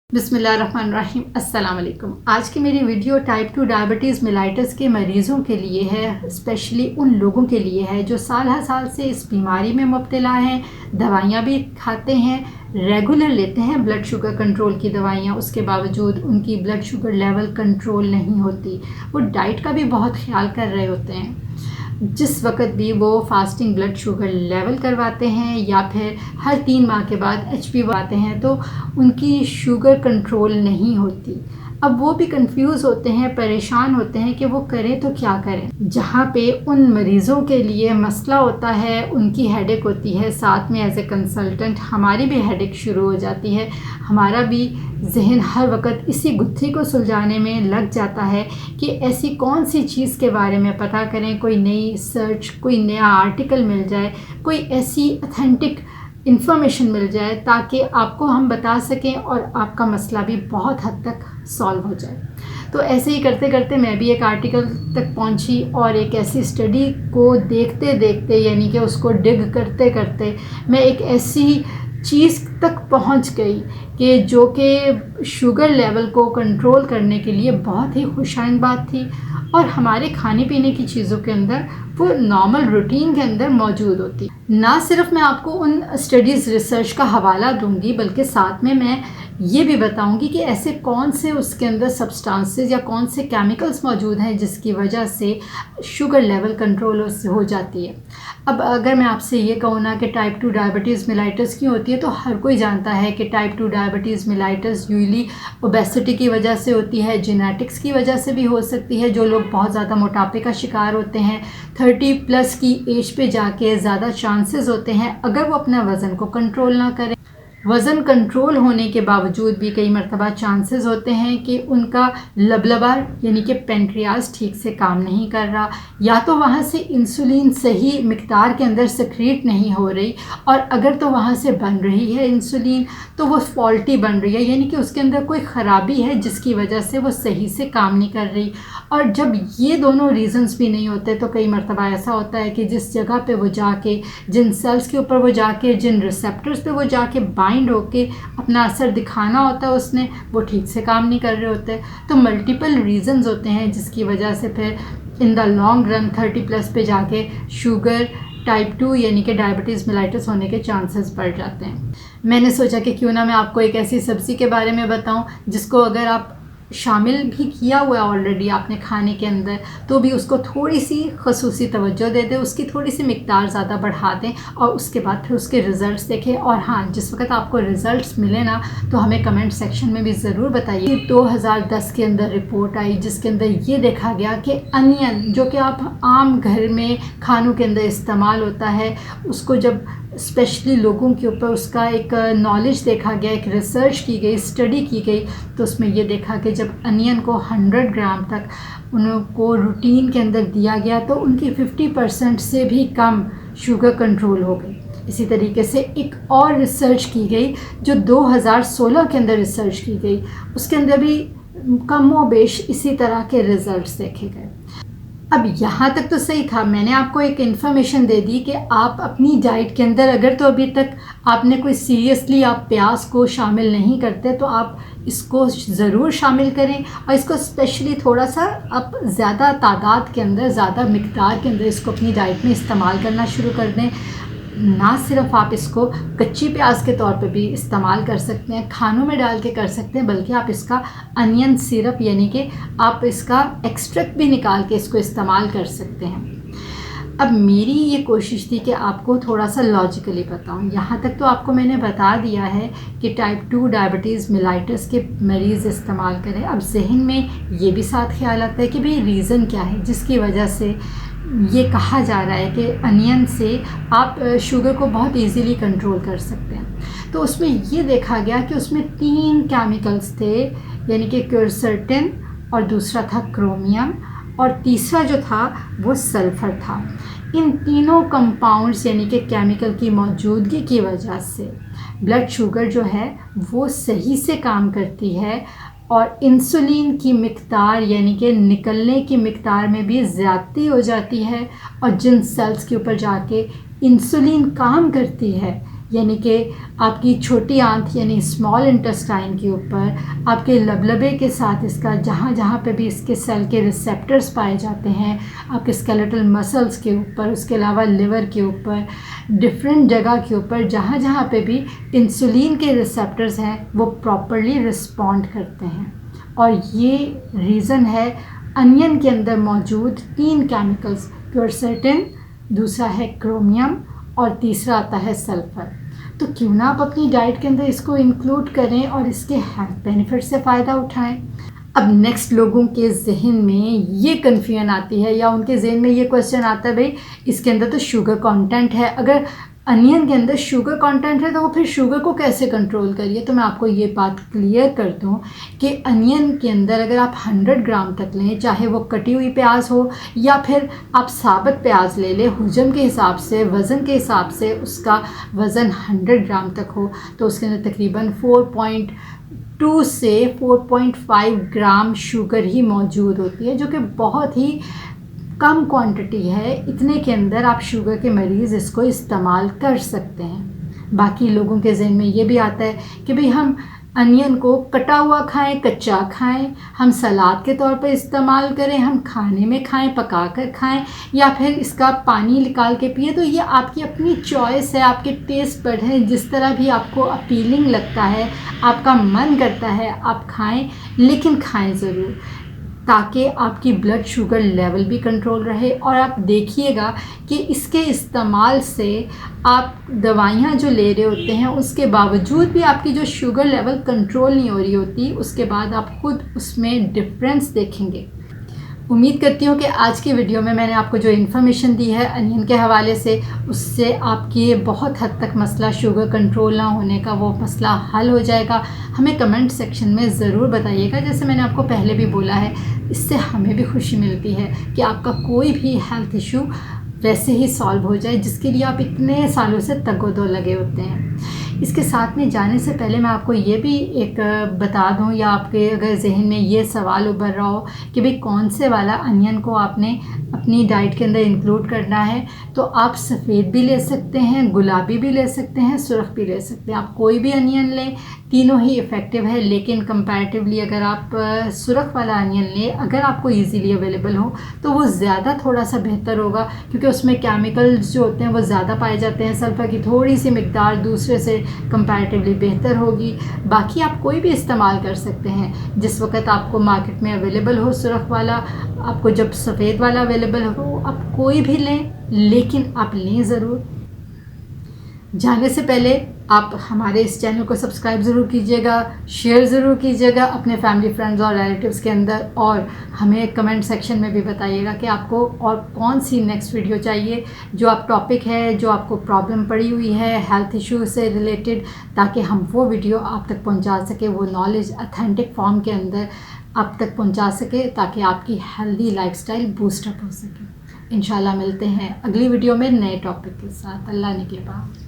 बिस्मिल्लाहिर्रहमानिर्रहीम अस्सलाम वालेकुम। आज की मेरी वीडियो टाइप 2 डायबिटीज़ मेलाइटस के मरीज़ों के लिए है, स्पेशली उन लोगों के लिए है जो साल हर साल से इस बीमारी में मुब्तला हैं, दवाइयाँ भी खाते हैं, रेगुलर लेते हैं ब्लड शुगर कंट्रोल की दवाइयाँ, उसके बावजूद उनकी ब्लड शुगर लेवल कंट्रोल नहीं होती। वो डाइट का भी बहुत ख्याल कर रहे होते हैं, जिस वक्त भी वो फास्टिंग ब्लड शुगर लेवल करवाते हैं या फिर हर 3 माह के बाद HP आते हैं तो उनकी शुगर कंट्रोल नहीं होती। अब वो भी कंफ्यूज होते हैं, परेशान होते हैं कि वो करें तो क्या करें। जहाँ पे उन मरीज़ों के लिए मसला होता है, उनकी हेडेक होती है, साथ में एज ए कंसल्टेंट हमारी भी हेडेक शुरू हो जाती है। हमारा भी जहन हर वक्त इसी गुत्थी को सुलझाने में लग जाता है कि ऐसी कौन सी चीज़ के बारे में पता करें, कोई नई सर्च, कोई नया आर्टिकल मिल जाए, कोई ऐसी ऑथेंटिक इन्फॉर्मेशन मिल जाए ताकि आपको हम बता सकें और आपका मसला भी बहुत हद तक सॉल्व हो जाए। तो ऐसे ही करते करते मैं भी एक आर्टिकल तक पहुंची और एक ऐसी स्टडी को देखते देखते, यानी कि उसको डिग करते करते मैं एक ऐसी चीज़ तक पहुंच गई कि जो कि शुगर लेवल को कंट्रोल करने के लिए बहुत ही खुशाइन बात थी और हमारे खाने पीने की चीज़ों के अंदर वो नॉर्मल रूटीन के अंदर मौजूद होती। ना सिर्फ मैं आपको उन स्टडीज़ रिसर्च का हवाला दूंगी, बल्कि साथ में मैं ये भी बताऊंगी कि ऐसे कौन से उसके अंदर सब्सटेंसेस या कौन से केमिकल्स मौजूद हैं जिसकी वजह से शुगर लेवल कंट्रोल हो जाती है। अब अगर मैं आपसे ये कहूँ ना कि टाइप 2 डायबिटीज़ मेलाइटस क्यों होती है, तो हर कोई जानता है कि type 2 diabetes mellitus usually obesity की वजह से होती है, जेनेटिक्स की वजह से भी हो सकती है। जो लोग बहुत ज़्यादा मोटापे का शिकार होते हैं, 30+ की एज पे जाके ज़्यादा चांसेस होते हैं अगर वो अपना वज़न को कंट्रोल ना करें। वज़न कंट्रोल होने के बावजूद भी कई मरतबा चांसेस होते हैं कि उनका लबलबा यानी कि पेनक्रियाज ठीक से काम नहीं कर रहा, या तो वहाँ से इंसुलिन सही मिकदार के अंदर सेक्रेट नहीं हो रही, और अगर तो वहाँ से बन रही है इंसुलिन तो वो फॉल्टी बन रही है, यानी कि उसके अंदर कोई ख़राबी है जिसकी वजह से वो सही से काम नहीं कर रही। और जब ये दोनों रीज़न्स भी नहीं होते तो कई मरतबा ऐसा होता है कि जिस जगह पे वो जाके, जिन सेल्स के ऊपर वो जाके, जिन रिसेप्टर्स पे वो जाके बाइंड होके अपना असर दिखाना होता है उसने, वो ठीक से काम नहीं कर रहे होते। तो मल्टीपल रीज़न्स होते हैं जिसकी वजह से फिर इन द लॉन्ग रन 30+ पे जाके शुगर टाइप 2 यानी कि डायबिटीज़ मेलाइटस होने के चांसेस बढ़ जाते हैं। मैंने सोचा कि क्यों ना मैं आपको एक ऐसी सब्ज़ी के बारे में बताऊं जिसको अगर आप शामिल भी किया हुआ है ऑलरेडी आपने खाने के अंदर, तो भी उसको थोड़ी सी खसूसी तवज्जो दे दें, उसकी थोड़ी सी मिकदार ज़्यादा बढ़ा दें और उसके बाद फिर उसके रिज़ल्ट्स देखें। और हाँ, जिस वक्त आपको रिज़ल्ट्स मिले ना तो हमें कमेंट सेक्शन में भी ज़रूर बताइए। 2010 के अंदर रिपोर्ट आई जिसके अंदर ये देखा गया कि अनियन, जो कि आप आम घर में खानों के अंदर इस्तेमाल होता है, उसको जब स्पेशली लोगों के ऊपर उसका एक नॉलेज देखा गया, एक रिसर्च की गई, स्टडी की गई, तो उसमें ये देखा कि जब अनियन को 100 ग्राम तक उनको रूटीन के अंदर दिया गया तो उनकी 50% से भी कम शुगर कंट्रोल हो गई। इसी तरीके से एक और रिसर्च की गई जो 2016 के अंदर रिसर्च की गई, उसके अंदर भी कम व बेश इसी तरह के रिज़ल्ट्स देखे गए। अब यहाँ तक तो सही था, मैंने आपको एक इन्फॉर्मेशन दे दी कि आप अपनी डाइट के अंदर अगर तो अभी तक आपने कोई सीरियसली आप प्याज को शामिल नहीं करते तो आप इसको ज़रूर शामिल करें, और इसको स्पेशली थोड़ा सा आप ज़्यादा तादाद के अंदर, ज़्यादा मिकदार के अंदर इसको अपनी डाइट में इस्तेमाल करना शुरू कर दें। ना सिर्फ आप इसको कच्ची प्याज के तौर पे भी इस्तेमाल कर सकते हैं, खानों में डाल के कर सकते हैं, बल्कि आप इसका अनियन सिरप यानी कि आप इसका एक्सट्रैक्ट भी निकाल के इसको इस्तेमाल कर सकते हैं। अब मेरी ये कोशिश थी कि आपको थोड़ा सा लॉजिकली बताऊं। यहाँ तक तो आपको मैंने बता दिया है कि टाइप 2 डायबिटीज़ मेलाइटस के मरीज़ इस्तेमाल करें। अब जहन में ये भी साथ ख्याल आता है कि भाई रीज़न क्या है जिसकी वजह से ये कहा जा रहा है कि अनियन से आप शुगर को बहुत इजीली कंट्रोल कर सकते हैं। तो उसमें ये देखा गया कि उसमें 3 केमिकल्स थे, यानी कि क्यूरसेटिन, और दूसरा था क्रोमियम, और तीसरा जो था वो सल्फ़र था। इन तीनों कंपाउंड्स यानी कि केमिकल की मौजूदगी की वजह से ब्लड शुगर जो है वो सही से काम करती है और इंसुलिन की मिकदार यानी कि निकलने की मिकदार में भी ज़्यादती हो जाती है, और जिन सेल्स के ऊपर जाके इंसुलिन काम करती है यानी कि आपकी छोटी आंत यानी स्मॉल इंटेस्टाइन के ऊपर, आपके लबलबे के साथ इसका जहाँ जहाँ पे भी इसके सेल के रिसेप्टर्स पाए जाते हैं, आपके स्केलेटल मसल्स के ऊपर, उसके अलावा लिवर के ऊपर, डिफरेंट जगह के ऊपर जहाँ जहाँ पे भी इंसुलिन के रिसेप्टर्स हैं वो प्रॉपरली रिस्पॉन्ड करते हैं। और ये रीज़न है अनियन के अंदर मौजूद 3 केमिकल्स, क्वेरसेटिन, दूसरा है क्रोमियम और तीसरा आता है सल्फ़र। तो क्यों ना आप अपनी डाइट के अंदर इसको इंक्लूड करें और इसके हेल्थ बेनिफिट से फ़ायदा उठाएं। अब नेक्स्ट लोगों के जहन में ये कन्फ्यूजन आती है या उनके जहन में ये क्वेश्चन आता है, भाई इसके अंदर तो शुगर कंटेंट है, अगर अनियन के अंदर शुगर कंटेंट है तो वो फिर शुगर को कैसे कंट्रोल करिए। तो मैं आपको ये बात क्लियर कर दूं कि अनियन के अंदर अगर आप 100 ग्राम तक लें, चाहे वो कटी हुई प्याज हो या फिर आप साबुत प्याज ले लें, हुजम के हिसाब से, वज़न के हिसाब से उसका वज़न 100 ग्राम तक हो, तो उसके अंदर तकरीबन 4.2 से 4.5 ग्राम शुगर ही मौजूद होती है, जो कि बहुत ही कम क्वांटिटी है। इतने के अंदर आप शुगर के मरीज़ इसको इस्तेमाल कर सकते हैं। बाकी लोगों के जहन में ये भी आता है कि भाई हम अनियन को कटा हुआ खाएं, कच्चा खाएं, हम सलाद के तौर पर इस्तेमाल करें, हम खाने में खाएं, पका कर खाएं, या फिर इसका पानी निकाल के पिए। तो ये आपकी अपनी चॉइस है, आपके टेस्ट बड हैं, जिस तरह भी आपको अपीलिंग लगता है, आपका मन करता है आप खाएं, लेकिन खाएं ज़रूर, ताकि आपकी ब्लड शुगर लेवल भी कंट्रोल रहे। और आप देखिएगा कि इसके इस्तेमाल से आप दवाइयाँ जो ले रहे होते हैं उसके बावजूद भी आपकी जो शुगर लेवल कंट्रोल नहीं हो रही होती, उसके बाद आप खुद उसमें डिफरेंस देखेंगे। उम्मीद करती हूँ कि आज की वीडियो में मैंने आपको जो इन्फॉर्मेशन दी है अनियन के हवाले से, उससे आपकी बहुत हद तक मसला शुगर कंट्रोल ना होने का वो मसला हल हो जाएगा। हमें कमेंट सेक्शन में ज़रूर बताइएगा। जैसे मैंने आपको पहले भी बोला है, इससे हमें भी खुशी मिलती है कि आपका कोई भी हेल्थ इशू वैसे ही सॉल्व हो जाए जिसके लिए आप इतने सालों से तगोदो लगे होते हैं। इसके साथ में जाने से पहले मैं आपको ये भी एक बता दूं, या आपके अगर जहन में ये सवाल उभर रहा हो कि भाई कौन से वाला अनियन को आपने अपनी डाइट के अंदर इंक्लूड करना है, तो आप सफ़ेद भी ले सकते हैं, गुलाबी भी ले सकते हैं, सुर्ख भी ले सकते हैं। आप कोई भी अनियन लें, तीनों ही इफ़ेक्टिव है। लेकिन कंपैरेटिवली अगर आप सुर्ख वाला अनियन लें, अगर आपको ईज़िली अवेलेबल हो, तो वो ज़्यादा थोड़ा सा बेहतर होगा, क्योंकि उसमें केमिकल्स जो होते हैं वो ज़्यादा पाए जाते हैं। सल्फ़र की थोड़ी सी मिकदार दूसरे से कंपैरेटिवली बेहतर होगी। बाकी आप कोई भी इस्तेमाल कर सकते हैं जिस वक्त आपको मार्केट में अवेलेबल हो सुर्ख वाला। आपको जब सफ़ेद वाला अवेलेबल हो आप कोई भी लें, लेकिन आप लें ज़रूर। जाने से पहले आप हमारे इस चैनल को सब्सक्राइब ज़रूर कीजिएगा, शेयर ज़रूर कीजिएगा अपने फैमिली, फ्रेंड्स और रिलेटिव्स के अंदर, और हमें कमेंट सेक्शन में भी बताइएगा कि आपको और कौन सी नेक्स्ट वीडियो चाहिए, जो आप टॉपिक है, जो आपको प्रॉब्लम पड़ी हुई है हेल्थ इशू से रिलेटेड, ताकि हम वो वीडियो आप तक पहुंचा सके, वो नॉलेज ऑथेंटिक फॉर्म के अंदर आप तक पहुंचा सके, ताकि आपकी हेल्दी लाइफस्टाइल बूस्टअप हो सके। इंशाल्लाह मिलते हैं अगली वीडियो में नए टॉपिक के साथ। अल्लाह ने के बाद।